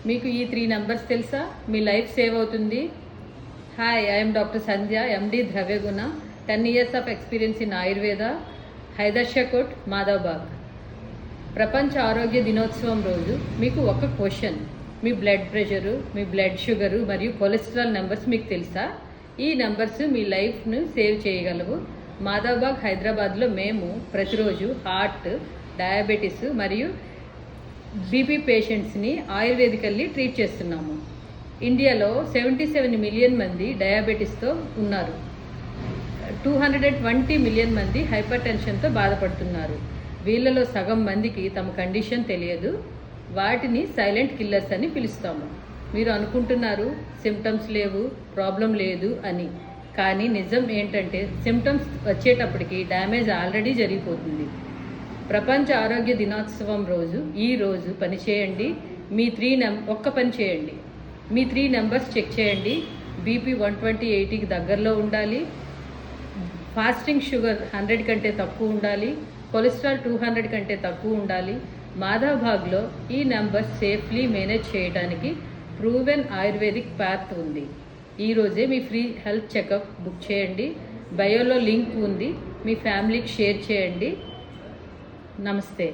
మీకు ఈ 3 నంబర్స్ తెలుసా? మీ లైఫ్ సేవ్ అవుతుంది. Hi, I'm doctor Sandhya, MD Dravyaguna, 10 years of experience in Ayurveda, Hydershakote, Madhavbaug. ప్రపంచ ఆరోగ్య దినోత్సవం రోజు మీకు ఒక క్వశ్చన్. మీ బ్లడ్ ప్రెషరు, మీ బ్లడ్ షుగరు మరియు కొలెస్ట్రాల్ నెంబర్స్ మీకు తెలుసా? ఈ నెంబర్స్ మీ లైఫ్ను సేవ్ చేయగలవు. మాధవబాగ్, హైదరాబాద్లో మేము ప్రతిరోజు హార్ట్, డయాబెటీస్ మరియు బీపీ పేషెంట్స్ని ఆయుర్వేదికల్లీ ట్రీట్ చేస్తున్నాము. ఇండియాలో 77 మిలియన్ మంది డయాబెటీస్తో ఉన్నారు. 220 మిలియన్ మంది హైపర్ టెన్షన్తో బాధపడుతున్నారు. వీళ్ళలో సగం మందికి తమ కండిషన్ తెలియదు. వాటిని సైలెంట్ కిల్లర్స్ అని పిలుస్తాము. మీరు అనుకుంటున్నారు సిమ్టమ్స్ లేవు, ప్రాబ్లం లేదు అని. కానీ నిజం ఏంటంటే సిమ్టమ్స్ వచ్చేటప్పటికి డ్యామేజ్ ఆల్రెడీ జరిగిపోతుంది. ప్రపంచ ఆరోగ్య దినోత్సవం రోజు ఈ రోజు పని చేయండి. ఒక్క పని చేయండి. మీ 3 నెంబర్స్ చెక్ చేయండి. బీపీ 120/80కి దగ్గరలో ఉండాలి. ఫాస్టింగ్ షుగర్ 100 కంటే తక్కువ ఉండాలి. కొలెస్ట్రాల్ 200 కంటే తక్కువ ఉండాలి. మాధవబాగ్లో ఈ నెంబర్స్ సేఫ్లీ మేనేజ్ చేయడానికి ప్రూవెన్ ఆయుర్వేదిక్ పాత్ ఉంది. ఈరోజే మీ ఫ్రీ హెల్త్ చెకప్ బుక్ చేయండి. బయోలో లింక్ ఉంది. మీ ఫ్యామిలీకి షేర్ చేయండి. నమస్తే.